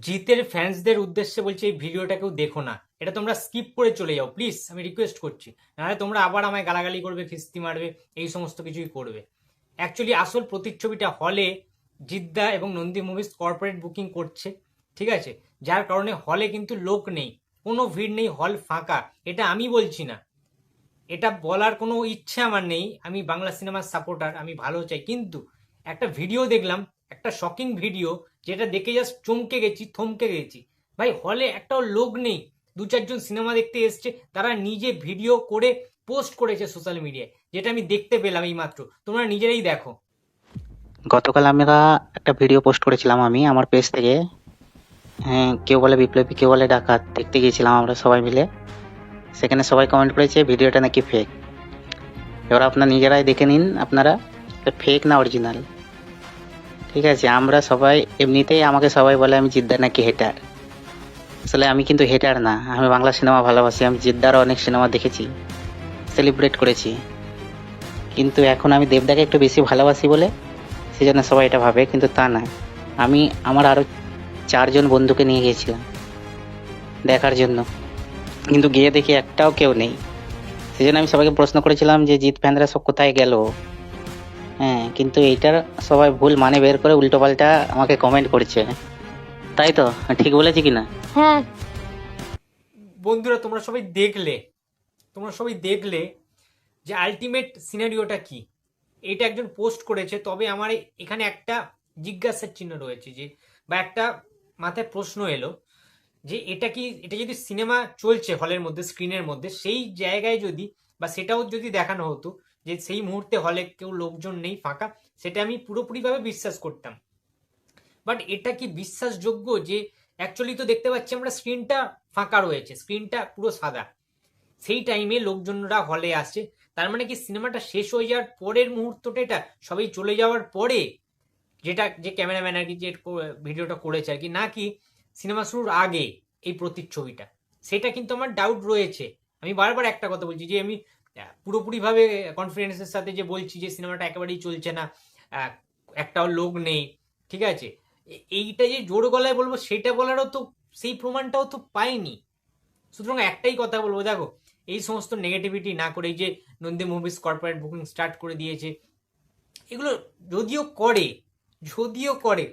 জিতের ফ্যান্সদের উদ্দেশ্যে বলছি, এই ভিডিওটা কেউ দেখো না, এটা তোমরা স্কিপ করে চলে যাও প্লিজ, আমি রিকোয়েস্ট করছি। নাহলে তোমরা আবার আমায় গালাগালি করবে, খিস্তি মারবে, এই সমস্ত কিছুই করবে। অ্যাকচুয়ালি আসল প্রতিচ্ছবিটা হলে জিদ্দা এবং নন্দী মুভিজ কর্পোরেট বুকিং করছে, ঠিক আছে? যার কারণে হলে কিন্তু লোক নেই, কোনো ভিড় নেই, হল ফাঁকা। এটা আমি বলছি না, এটা বলার কোনো ইচ্ছে আমার নেই, আমি বাংলা সিনেমার সাপোর্টার, আমি ভালো চাই, কিন্তু একটা ভিডিও দেখলাম, একটা শকিং ভিডিও, যেটা দেখে জাস্ট চমকে গেছি, থমকে গেছি। ভাই, হলে একটাও লোক নেই, দু চারজন সিনেমা দেখতে এসছে, তারা নিজে ভিডিও করে পোস্ট করেছে সোশ্যাল মিডিয়ায়, যেটা আমি দেখতে পেলাম এই মাত্র, তোমরা নিজেরাই দেখো। গতকাল আমরা একটা ভিডিও পোস্ট করেছিলাম আমি আমার পেজ থেকে। হ্যাঁ, কেউ বলে বিপ্লবী, কেউ বলে ডাকাত। দেখতে গিয়েছিলাম আমরা সবাই মিলে। সেখানে সবাই কমেন্ট করেছে ভিডিওটা নাকি ফেক। এবার আপনারা নিজেরাই দেখে নিন আপনারা ফেক না অরিজিনাল। ঠিক আছে, আমরা সবাই এমনিতেই আমাকে সবাই বলে আমি জিদ্দার নাকি হেটার। আসলে আমি কিন্তু হেটার না, আমি বাংলা সিনেমা ভালোবাসি, আমি জিদ্দারও অনেক সিনেমা দেখেছি, সেলিব্রেট করেছি। কিন্তু এখন আমি দেবদাকে একটু বেশি ভালোবাসি বলে সেজন্য সবাই এটা ভাবে, কিন্তু তা না। আমি আমার আরো 4 জন বন্ধুকে নিয়ে গিয়েছিলাম দেখার জন্য, কিন্তু গিয়ে দেখি একটাও কেউ নেই। সেজন্য আমি সবাইকে প্রশ্ন করেছিলাম যে জিৎ ফ্যানরা সব কোথায় গেল। হ্যাঁ, কিন্তু এইটার সবাই ভুল মানে বের করে উল্টো পাল্টা আমাকে কমেন্ট করছে। তাই তো? ঠিক বলেছি কিনা? হ্যাঁ। বন্ধুরা, তোমরা সবাই দেখলে যে আলটিমেট সিনারিওটা কি। এটা একজন পোস্ট করেছে, তবে আমার এখানে একটা জিজ্ঞাসার চিহ্ন রয়েছে, যে বা একটা মাথায় প্রশ্ন এলো, যে এটা যদি সিনেমা চলছে হলের মধ্যে, স্ক্রিনের মধ্যে, সেই জায়গায় যদি বা সেটাও যদি দেখানো হতো যে সেই মুহূর্তে হলে কেউ লোকজন নেই, ফাঁকা, সেটা আমি পুরোপুরিভাবে বিশ্বাস করতাম। বাট এটা কি বিশ্বাসযোগ্য যে অ্যাকচুয়ালি তো দেখতে পাচ্ছি আমরা স্ক্রিনটা ফাঁকা রয়েছে, স্ক্রিনটা পুরো সাদা, সেই টাইমে লোকজনরা হলে আসছে, তার মানে কি সিনেমাটা শেষ হয়ে যাওয়ার পরের মুহূর্তটা, এটা সবাই চলে যাওয়ার পরে, যেটা যে ক্যামেরাম্যান আর কি যে ভিডিওটা করেছে আর কি, নাকি সিনেমা শুরুর আগে এই প্রতিচ্ছবিটা, সেটা কিন্তু আমার ডাউট রয়েছে। আমি বারবার একটা কথা বলছি, যে আমি পুরোপুরিভাবে কনফিডেন্সের সাথে যে বলছি যে সিনেমাটা একেবারেই চলছে না, আহ, একটাও লোক নেই, ঠিক আছে, এইটা যে জোর গলায় বলবো সেটা বলারও তো সেই প্রমাণটাও তো পাইনি। সুতরাং একটাই কথা বলবো, দেখো, এই সমস্ত নেগেটিভিটি না করে, এই যে Nandi movies corporate booking start করে দিয়েছে, এগুলো যদিও করে যদিও করে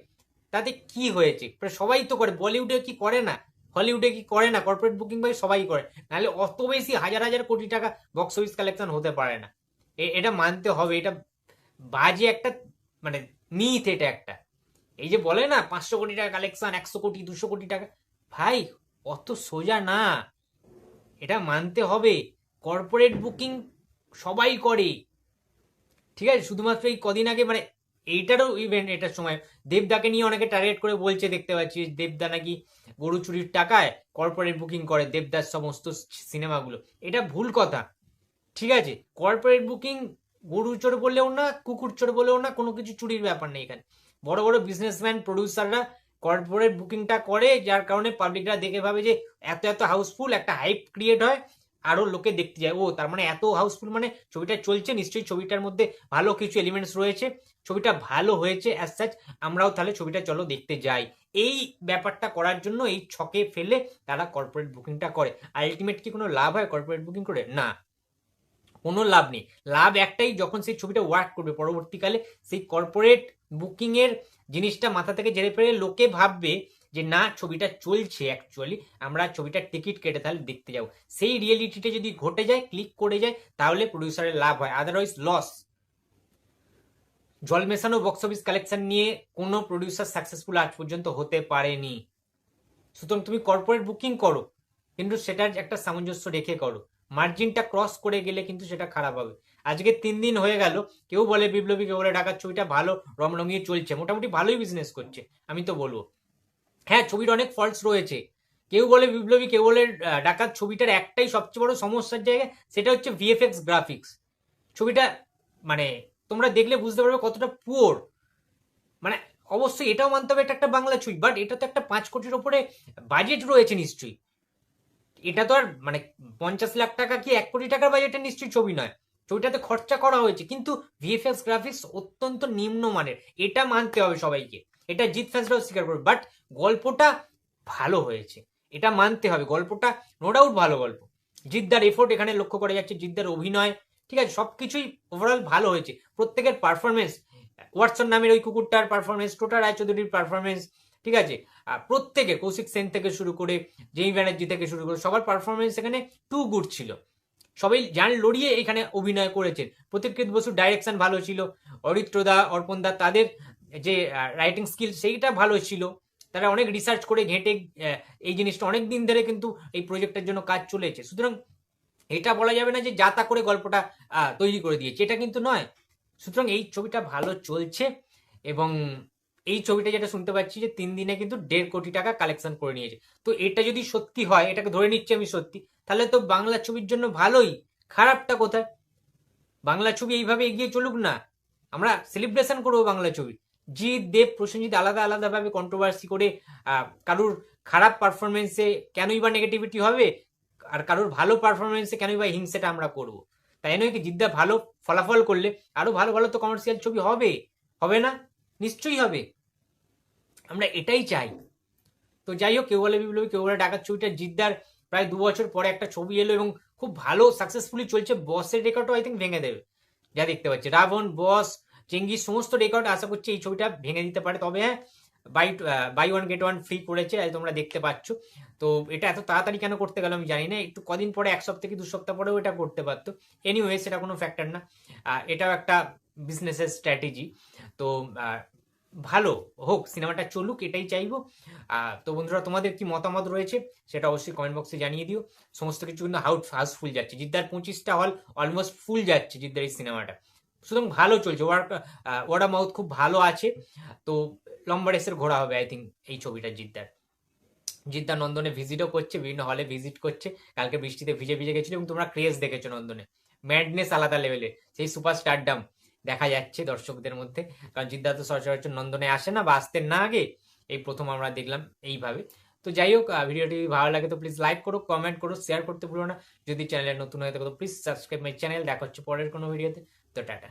তাতে কি হয়েছে? প্রায় সবাই তো করে, বলিউডে কি করে না, হলিউডে কি করে না, কর্পোরেট বুকিং ভাই সবাই করে, নাহলে অত বেশি হাজার হাজার কোটি টাকা বক্স অফিস কালেকশন হতে পারে না। এটা মানতে হবে, এটা বাজে একটা, মানে মিথ এটা একটা। এই যে বলে না 500 কোটি টাকা কালেকশন, 100 কোটি, 200 কোটি টাকা, ভাই অত সোজা না, এটা মানতে হবে। কর্পোরেট বুকিং সবাই করে, ঠিক আছে? শুধুমাত্র এই কদিন আগে, মানে এইটারও ইভেন্ট, এটার সময় দেবদাকে নিয়ে অনেকে টার্গেট করে বলছে, দেখতে পাচ্ছি দেবদা নাকি গরু চুরির টাকায় কর্পোরেট বুকিং করে দেবদার সমস্ত সিনেমাগুলো। এটা ভুল কথা, ঠিক আছে? কর্পোরেট বুকিং গরু চোর বলেও না, কুকুর চোর বলেও না, কোনো কিছু চুরির ব্যাপার নেই এখানে। বড় বড় বিজনেসম্যান, প্রডিউসাররা কর্পোরেট বুকিংটা করে, যার কারণে পাবলিকরা দেখে ভাবে যে এত এত হাউসফুল, একটা হাইপ ক্রিয়েট হয়, আরো লোকে দেখতে যায়, ও তার মানে এত হাউসফুল, মানে ছবিটা চলছে, নিশ্চয়ই ছবিটার মধ্যে ভালো কিছু এলিমেন্টস রয়েছে, ছবিটা ভালো হয়েছে অ্যাজ সাচ, আমরাও তাহলে ছবিটা চলো দেখতে যাই। এই ব্যাপারটা করার জন্য এই ছকে ফেলে তারা কর্পোরেট বুকিংটা করে। আলটিমেট কি কোনো লাভ হয় কর্পোরেট বুকিং করে? না, কোনো লাভ নেই। লাভ একটাই, যখন সেই ছবিটা ওয়ার্ক করবে পরবর্তীকালে, সেই কর্পোরেট বুকিং এর জিনিসটা মাথা থেকে ঝেড়ে ফেলে লোকে ভাববে যে না, ছবিটা চলছে অ্যাকচুয়ালি, আমরা ছবিটার টিকিট কেটে তাহলে দেখতে যাবো। সেই রিয়েলিটিটা যদি ঘটে যায়, ক্লিক করে যায়, তাহলে প্রডিউসারের লাভ হয়, আদারওয়াইজ লস। জল মেশানো বক্স অফিস কালেকশন নিয়ে কোনো প্রডিউসার সাকসেসফুল আজ পর্যন্ত হতে পারেনি। সুতরাং তুমি কর্পোরেট বুকিং করো, কিন্তু সেটার একটা সামঞ্জস্য রেখে করো। মার্জিনটা ক্রস করে গেলে কিন্তু সেটা খারাপ হবে। আজকে 3 দিন হয়ে গেল, কেউ বলে বিপ্লবী, কেউ বলে ডাকাত ছবিটা ভালো, রমরমিয়ে চলছে, মোটামুটি ভালোই বিজনেস করছে, আমি তো বলবো। হ্যাঁ, ছবির অনেক ফল্টস রয়েছে, কেউ বলে বিপ্লবী, কেউ বলে ডাকাত, ছবিটার একটাই সবচেয়ে বড় সমস্যার জায়গা, সেটা হচ্ছে ভিএফএক্স গ্রাফিক্স। ছবিটা, মানে তোমরা দেখলে বুঝতে পারবে কতটা পুয়ার। মানে অবশ্যই এটাও মানতে হবে এটা একটা বাংলা ছবি, বাট এটা তো একটা 5 কোটির ওপরে বাজেট রয়েছে নিশ্চয়ই। এটা তো আর মানে 50 লাখ টাকা কি 1 কোটি টাকার বাজেটের নিশ্চয়ই ছবি নয়। ছবিটাতে খরচা করা হয়েছে, কিন্তু ভিএফএক্স গ্রাফিক্স অত্যন্ত নিম্নমানের, এটা মানতে হবে সবাইকে, এটা জিৎ ফ্যান্সরাও স্বীকার করবে। বাট গল্পটা ভালো হয়েছে, এটা মানতে হবে। গল্পটা নো ডাউট ভালো গল্প, জিদ্দার এফোর্ট এখানে লক্ষ্য করা যাচ্ছে, জিদ্দার অভিনয়, ঠিক আছে, সবকিছুই ওভারঅল ভালো হয়েছে। প্রত্যেকের পারফরমেন্স, ওয়াটসন নামের ওই কুকুরটার পারফরমেন্স, টোটা রায়চৌধুরীর পারফরমেন্স, ঠিক আছে, প্রত্যেকে, কৌশিক সেন থেকে শুরু করে, জেমি ব্যানার্জি থেকে শুরু করে, সবার পারফরমেন্স এখানে টু গুড ছিল। সবাই জান লড়িয়ে এখানে অভিনয় করেছেন। প্রতীকৃত বসুর ডাইরেকশন ভালো ছিল, অরিত্রদা, অর্পণ দা, তাদের যে রাইটিং স্কিল সেইটা ভালো ছিল। তারা অনেক রিসার্চ করে ঘেঁটে এই জিনিসটা অনেক দিন ধরে কিন্তু এই প্রজেক্টের জন্য কাজ চলেছে। সুতরাং এটা বলা যাবে না যে যা তা করে গল্পটা তৈরি করে দিয়েছে, এটা কিন্তু নয়। সুতরাং এই ছবিটা ভালো চলছে, এবং এই ছবিটা যেটা শুনতে পাচ্ছি যে 3 দিনে কিন্তু 1.5 কোটি টাকা কালেকশন করে নিয়েছে। তো এটা যদি সত্যি হয়, এটাকে ধরে নিচ্ছি আমি সত্যি, তাহলে তো বাংলা ছবির জন্য ভালোই। খারাপটা কোথায়? বাংলা ছবি এইভাবে এগিয়ে চলুক না, আমরা সেলিব্রেশন করবো বাংলা ছবি। জিৎ, দেব, প্রসেনজিৎ আলাদা আলাদাভাবে কন্ট্রোভার্সি করে কারুর খারাপ পারফরমেন্সে কেনই বা নেগেটিভিটি হবে, আর কারোর ভালো পারফরমেন্সে কেনই বা হিংসেটা আমরা করব? তাই নয় কি, জিদ্দা ভালো ফলাফল করলে আরো ভালো ভালো তো কমার্শিয়াল ছবি হবে, হবে না? নিশ্চয়ই হবে, আমরা এটাই চাই। তো যাই হোক, কেউ বলে বিপ্লবী, কেউ বলে ডাকাত ছবিটা জিদ্দার প্রায় 2 বছর পরে একটা ছবি এলো এবং খুব ভালো সাকসেসফুলি চলছে। বসের রেকর্ডও আই থিঙ্ক ভেঙে দেবে, যা দেখতে পাচ্ছি। রাবণ, বস, চেঙ্গিস সমস্ত রেকর্ড আশা করছি এই ছবিটা ভেঙে দিতে পারে। তবে হ্যাঁ, buy one get one free করেছে, তোমরা দেখতে পাচ্ছ। তো এটা এত তাড়াতাড়ি কেন করতে গেল আমি জানি না, একটু কদিন পরে, 1 সপ্তাহ কি 2 সপ্তাহ পরেও এটা করতে পারতো। এনিওয়ে, সেটা কোনো ফ্যাক্টর না, এটাও একটা বিজনেসের স্ট্র্যাটেজি। তো ভালো হোক, সিনেমাটা চলুক, এটাই চাইবো। তো বন্ধুরা, তোমাদের কি মতামত রয়েছে সেটা অবশ্যই কমেন্ট বক্সে জানিয়ে দিও। সমস্ত কিছু কিন্তু হাউসফুল যাচ্ছে, জিদ্দার 25টা হল অলমোস্ট ফুল যাচ্ছে জিদ্দার এই সিনেমাটা। সুতরাং ভালো চলছে, ওয়ার্ড অফ মাউথ খুব ভালো আছে। তো লম্বা রেসের ঘোরা হবে আই থিঙ্ক এই ছবিটা জিদ্দার। জিদ্দার নন্দনে ভিজিটও করছে, বিভিন্ন হলে ভিজিট করছে। কালকে বৃষ্টিতে ভিজে ভিজে গেছিল, এবং তোমরা ক্রেজ দেখেছো নন্দনে, ম্যাডনেস আলাদা লেভেলে, সেই সুপারস্টারডাম দেখা যাচ্ছে দর্শকদের মধ্যে। কারণ জিদ্দা তো সচরাচর নন্দনে আসে না, বা আসতেন না আগে, এই প্রথম আমরা দেখলাম এইভাবে। তো যাই হোক, ভিডিওটি ভালো লাগে তো প্লিজ লাইক করো, কমেন্ট করো, শেয়ার করতে ভুলো না। যদি চ্যানেলে নতুন হয়ে থাকে তো প্লিজ সাবস্ক্রাইব মাই চ্যানেল। দেখা হচ্ছে পরের কোনো ভিডিওতে। তো টাটা।